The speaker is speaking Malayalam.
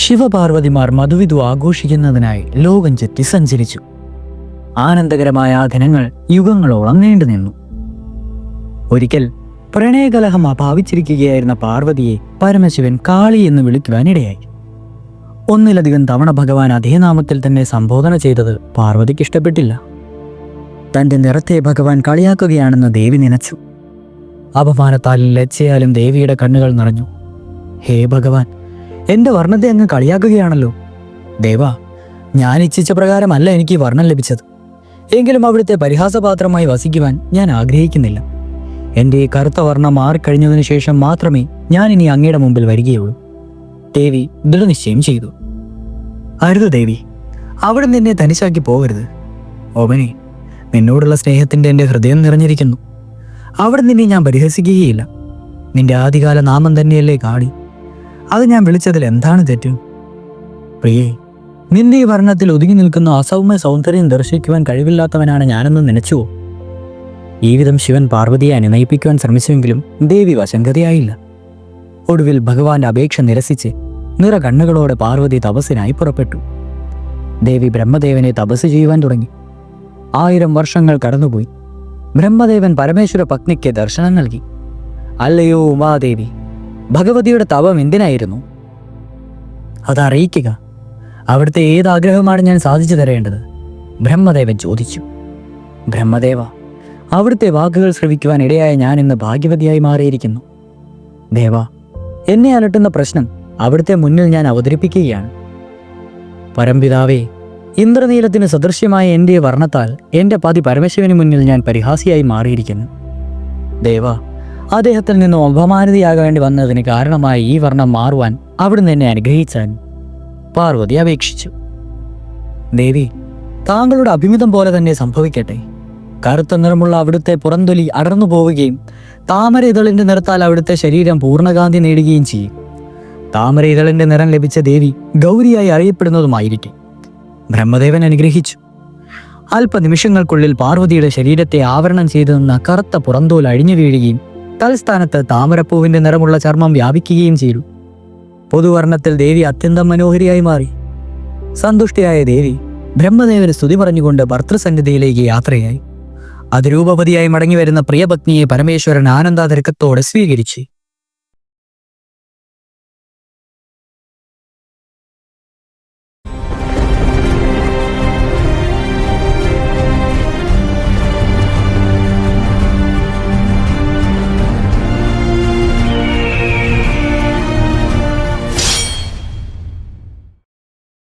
ശിവപാർവതിമാർ മധുവിധു ആഘോഷിക്കുന്നതിനായി ലോകം ചുറ്റി സഞ്ചരിച്ചു. ആനന്ദകരമായ ആ ദിനങ്ങൾ യുഗങ്ങളോളം നീണ്ടുനിന്നു. ഒരിക്കൽ പ്രണയകലഹം അഭാവിച്ചിരിക്കുകയായിരുന്ന പാർവതിയെ പരമശിവൻ കാളി എന്ന് വിളിക്കുവാനിടയായി. ഒന്നിലധികം തവണ ഭഗവാൻ അതേ നാമത്തിൽ തന്നെ സംബോധന ചെയ്തത് പാർവതിക്ക് ഇഷ്ടപ്പെട്ടില്ല. തൻ്റെ നിറത്തെ ഭഗവാൻ കളിയാക്കുകയാണെന്ന് ദേവി നനച്ചു. അപമാനത്താലും ലജ്ജയാലും ദേവിയുടെ കണ്ണുകൾ നിറഞ്ഞു. ഹേ ഭഗവാൻ, എൻ്റെ വർണ്ണത്തെ അങ്ങ് കളിയാക്കുകയാണല്ലോ. ദേവാ, ഞാൻ ഇച്ഛിച്ച പ്രകാരമല്ല എനിക്ക് ഈ വർണ്ണം ലഭിച്ചത്. എങ്കിലും അവിടുത്തെ പരിഹാസപാത്രമായി വസിക്കുവാൻ ഞാൻ ആഗ്രഹിക്കുന്നില്ല. എൻ്റെ ഈ കറുത്ത വർണ്ണം മാറിക്കഴിഞ്ഞതിനു ശേഷം മാത്രമേ ഞാൻ ഇനി അങ്ങയുടെ മുമ്പിൽ വരികയുള്ളൂ. ദേവി ദൃഢനിശ്ചയം ചെയ്തു. അരുത് ദേവി, അവിടെ നിന്നെ തനിച്ചാക്കി പോകരുത്. ഓമനെ, നിന്നോടുള്ള സ്നേഹത്തിൻ്റെ എൻ്റെ ഹൃദയം നിറഞ്ഞിരിക്കുന്നു. അവിടെ നിന്നെ ഞാൻ പരിഹസിക്കുകയില്ല. നിന്റെ ആദ്യകാല നാമം തന്നെയല്ലേ കാളി. അത് ഞാൻ വിളിച്ചതിൽ എന്താണ് തെറ്റ്? പ്രിയേ, നിന്റെ ഈ വർണ്ണത്തിൽ ഒതുങ്ങി നിൽക്കുന്ന അസൗമ്യ സൗന്ദര്യം ദർശിക്കുവാൻ കഴിവില്ലാത്തവനാണ് ഞാനെന്ന് നനച്ചുവോ? ഈ വിധം ശിവൻ പാർവതിയെ അനുനയിപ്പിക്കുവാൻ ശ്രമിച്ചുവെങ്കിലും ദേവി വശങ്കതയായില്ല. ഒടുവിൽ ഭഗവാന്റെ അപേക്ഷ നിരസിച്ച് നിറ കണ്ണുകളോടെ പാർവതി തപസ്സിനായി പുറപ്പെട്ടു. ദേവി ബ്രഹ്മദേവനെ തപസ് ചെയ്യുവാൻ തുടങ്ങി. 1000 വർഷങ്ങൾ കടന്നുപോയി. ബ്രഹ്മദേവൻ പരമേശ്വര പത്നിക്ക് ദർശനം നൽകി. അല്ലയോ ഉമാദേവി, ഭഗവതിയുടെ തപം എന്തിനായിരുന്നു? അതറിയിക്കുക. അവിടുത്തെ ഏതാഗ്രഹമാണ് ഞാൻ സാധിച്ചു തരേണ്ടത്? ബ്രഹ്മദേവൻ ചോദിച്ചു. ബ്രഹ്മദേവ, അവിടുത്തെ വാക്കുകൾ ശ്രവിക്കുവാൻ ഇടയായ ഞാൻ ഇന്ന് ഭാഗ്യവതിയായി മാറിയിരിക്കുന്നു. ദേവ, എന്നെ അലട്ടുന്ന പ്രശ്നം അവിടുത്തെ മുന്നിൽ ഞാൻ അവതരിപ്പിക്കുകയാണ്. പരംപിതാവേ, ഇന്ദ്രനീലത്തിന് സദൃശ്യമായ എൻ്റെ വർണ്ണത്താൽ എൻ്റെ പതി പരമശിവന് മുന്നിൽ ഞാൻ പരിഹാസിയായി മാറിയിരിക്കുന്നു. ദേവ, അദ്ദേഹത്തിൽ നിന്നും അപമാനിതയാകേണ്ടി വന്നതിന് കാരണമായ ഈ വർണ്ണം മാറുവാൻ അവിടുന്ന് എന്നെ അനുഗ്രഹിച്ചാൻ പാർവതി അപേക്ഷിച്ചു. ദേവി, താങ്കളുടെ അഭിമിതം പോലെ തന്നെ സംഭവിക്കട്ടെ. കറുത്ത നിറമുള്ള അവിടുത്തെ പുറന്തൊലി അടർന്നു പോവുകയും താമര ഇതളിൻ്റെ നിറത്താൽ അവിടുത്തെ ശരീരം പൂർണ്ണകാന്തി നേടുകയും ചെയ്യും. താമര ഇതളിൻ്റെ നിറം ലഭിച്ച ദേവി ഗൗരിയായി അറിയപ്പെടുന്നതുമായിരിക്കും. ബ്രഹ്മദേവൻ അനുഗ്രഹിച്ചു. അല്പനിമിഷങ്ങൾക്കുള്ളിൽ പാർവതിയുടെ ശരീരത്തെ ആവരണം ചെയ്തു നിന്ന കറുത്ത പുറന്തോൽ അഴിഞ്ഞു വീഴുകയും തൽസ്ഥാനത്ത് താമരപ്പൂവിന്റെ നിറമുള്ള ചർമ്മം വ്യാപിക്കുകയും ചെയ്തു. പൊതുവർണ്ണത്തിൽ ദേവി അത്യന്തം മനോഹരിയായി മാറി. സന്തുഷ്ടിയായ ദേവി ബ്രഹ്മദേവന് സ്തുതി പറഞ്ഞുകൊണ്ട് ഭർത്തൃസന്നിധിയിലേക്ക് യാത്രയായി. അതിരൂപവതിയായി മടങ്ങി വരുന്ന പ്രിയപത്നിയെ പരമേശ്വരൻ ആനന്ദാതിരക്കത്തോടെ സ്വീകരിച്ചു.